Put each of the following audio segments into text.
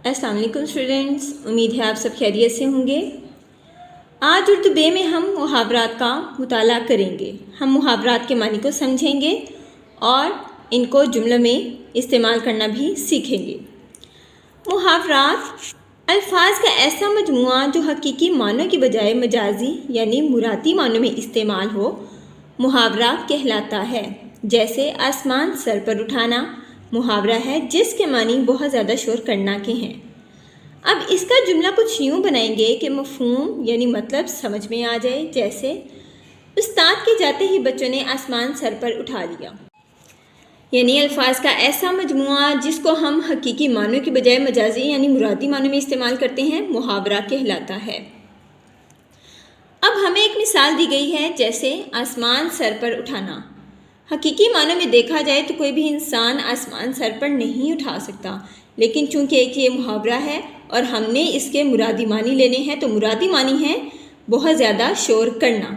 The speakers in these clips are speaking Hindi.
अस्सलाम वालेकुम स्टूडेंट्स, उम्मीद है आप सब खैरियत से होंगे। आज उर्दू बे में हम मुहावरात का मुताला करेंगे। हम मुहावरात के मानी को समझेंगे और इनको जुमलों में इस्तेमाल करना भी सीखेंगे। मुहावरात अल्फाज का ऐसा मजमुआ जो हकीकी मानों की बजाय मजाजी यानी मुरादी मानों में इस्तेमाल हो, मुहावरा कहलाता है। जैसे आसमान सर पर उठाना मुहावरा है जिसके मानी बहुत ज़्यादा शोर करना के हैं। अब इसका जुमला कुछ यूँ बनाएंगे कि मफ़हूम यानी मतलब समझ में आ जाए। जैसे उस्ताद के जाते ही बच्चों ने आसमान सर पर उठा लिया, यानी अल्फाज का ऐसा मजमुआ जिसको हम हकीकी मानों की बजाय मजाजी यानी मुरादी मानों में इस्तेमाल करते हैं, मुहावरा कहलाता है। अब हमें एक मिसाल दी गई है, जैसे आसमान सर पर उठाना। हकीकी मानों में देखा जाए तो कोई भी इंसान आसमान सर पर नहीं उठा सकता, लेकिन चूंकि एक ये मुहावरा है और हमने इसके मुरादी मानी लेने हैं, तो मुरादी मानी है बहुत ज़्यादा शोर करना।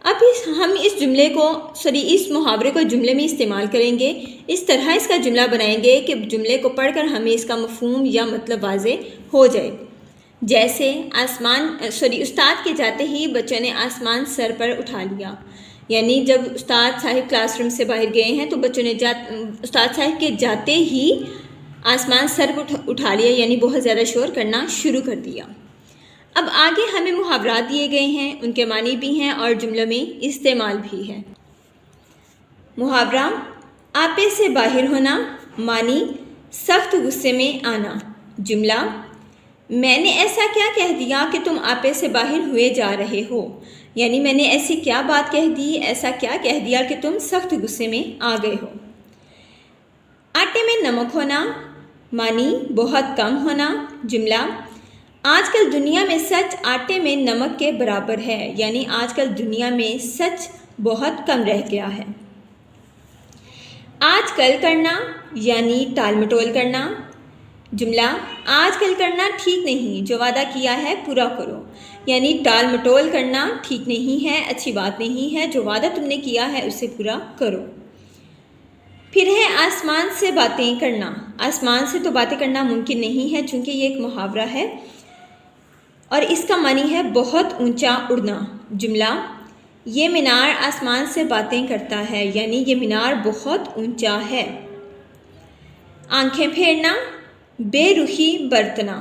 अब हम इस मुहावरे को जुमले में इस्तेमाल करेंगे। इस तरह इसका जुमला बनाएंगे कि जुमले को पढ़कर हमें इसका मफ़हूम या मतलब वाज़े हो जाए। जैसे उस्ताद के जाते ही बच्चों ने आसमान सर पर उठा लिया, यानी जब उस्ताद साहिब क्लासरूम से बाहर गए हैं तो बच्चों ने उस्ताद साहिब के जाते ही आसमान सर पर उठा लिया, यानी बहुत ज़्यादा शोर करना शुरू कर दिया। अब आगे हमें मुहावरात दिए गए हैं, उनके मानी भी हैं और जुमलों में इस्तेमाल भी है। मुहावरा आपे से बाहर होना, मानी सख्त गुस्से में आना। जुमला मैंने ऐसा क्या कह दिया कि तुम आपे से बाहर हुए जा रहे हो, यानी मैंने ऐसी क्या बात कह दी, ऐसा क्या कह दिया कि तुम सख्त गुस्से में आ गए हो। आटे में नमक होना, मानी बहुत कम होना। जुमला आजकल दुनिया में सच आटे में नमक के बराबर है, यानी आजकल दुनिया में सच बहुत कम रह गया है। आजकल करना यानी टाल मटोल करना। जुमला आजकल करना ठीक नहीं, जो वादा किया है पूरा करो, यानी टाल मटोल करना ठीक नहीं है, अच्छी बात नहीं है, जो वादा तुमने किया है उसे पूरा करो। फिर है आसमान से बातें करना। आसमान से तो बातें करना मुमकिन नहीं है, चूँकि ये एक मुहावरा है और इसका मानी है बहुत ऊंचा उड़ना। जुमला ये मीनार आसमान से बातें करता है, यानी ये मीनार बहुत ऊंचा है। आंखें फेरना, बेरुखी बरतना।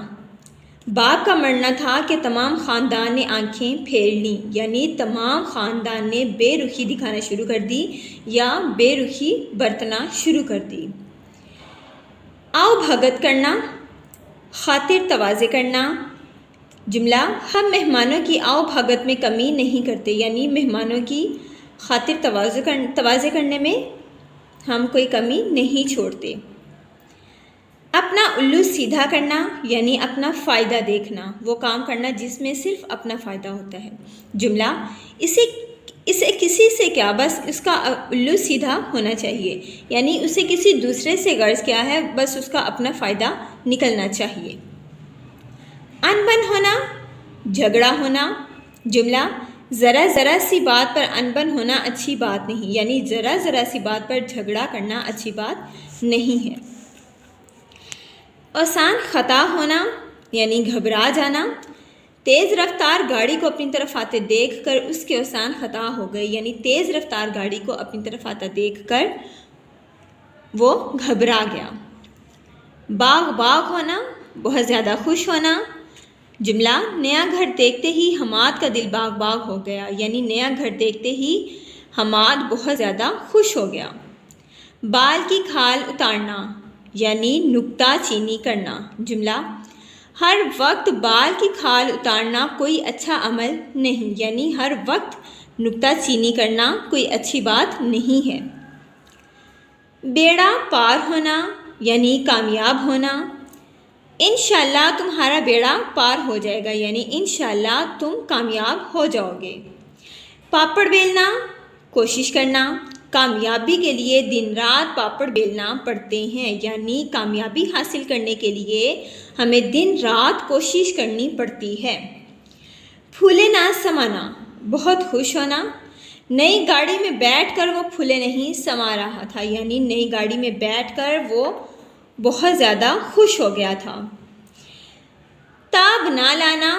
बाप का मरना था कि तमाम ख़ानदान ने आंखें फेर लीं, यानी तमाम ख़ानदान ने बेरुखी दिखाना शुरू कर दी या बेरुखी बरतना शुरू कर दी। आओ भगत करना, खातिर तवाज़े करना। जुमला हम मेहमानों की आओ भगत में कमी नहीं करते, यानी मेहमानों की खातिर तवाज़े करने में हम कोई कमी नहीं छोड़ते। अपना उल्लू सीधा करना, यानी अपना फ़ायदा देखना, वो काम करना जिसमें सिर्फ अपना फ़ायदा होता है। जुमला इसे किसी से क्या, बस उसका उल्लू सीधा होना चाहिए, यानी उसे किसी दूसरे से गर्ज क्या है, बस उसका अपना फ़ायदा निकलना चाहिए। अनबन होना, झगड़ा होना। जुमला ज़रा सी बात पर अनबन होना अच्छी बात नहीं, यानी ज़रा सी बात पर झगड़ा करना अच्छी बात नहीं है। आसान ख़ता होना, यानी घबरा जाना। तेज़ रफ्तार गाड़ी को अपनी तरफ आते देखकर उसके आसान ख़ता हो गई, यानी तेज़ रफ्तार गाड़ी को अपनी तरफ आता देखकर वो घबरा गया। बाग होना, बहुत ज़्यादा खुश होना। जुमला नया घर देखते ही हमाद का दिल बाग हो गया, यानी नया घर देखते ही हमाद बहुत ज़्यादा खुश हो गया। बाल की खाल उतारना, यानी नुक्ता चीनी करना। जुमला हर वक्त बाल की खाल उतारना कोई अच्छा अमल नहीं, यानी हर वक्त नुक्ता चीनी करना कोई अच्छी बात नहीं है। बेड़ा पार होना, यानी कामयाब होना। इंशाअल्लाह तुम्हारा बेड़ा पार हो जाएगा, यानी इंशाअल्लाह तुम कामयाब हो जाओगे। पापड़ बेलना, कोशिश करना। कामयाबी के लिए दिन रात पापड़ बेलना पड़ते हैं, यानी कामयाबी हासिल करने के लिए हमें दिन रात कोशिश करनी पड़ती है। फूले ना समाना, बहुत खुश होना। नई गाड़ी में बैठकर वो फूले नहीं समा रहा था, यानी नई गाड़ी में बैठकर वो बहुत ज़्यादा खुश हो गया था। ताब ना लाना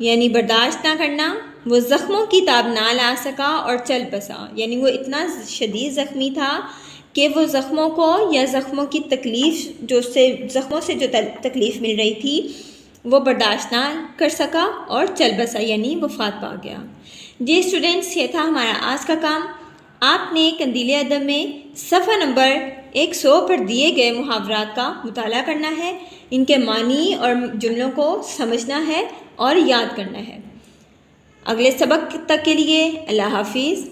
यानी बर्दाश्त ना करना, वो ज़ख्मों की ताब ना ला सका और चल बसा, यानी वो इतना शदीद ज़ख्मी था कि वो ज़ख्मों को या ज़ख्मों की तकलीफ़ ज़ख्मों से जो तकलीफ़ मिल रही थी वो बर्दाश्त ना कर सका और चल बसा, यानी वफ़ात पा गया। जी स्टूडेंट्स, ये था हमारा आज का काम। आपने कंदील अदब में सफ़ा नंबर 100 पर दिए गए मुहावरात का मुताला करना है, इनके मानी और जुमलों को समझना है और याद करना है। अगले सबक तक के लिए अल्लाह हाफिज़।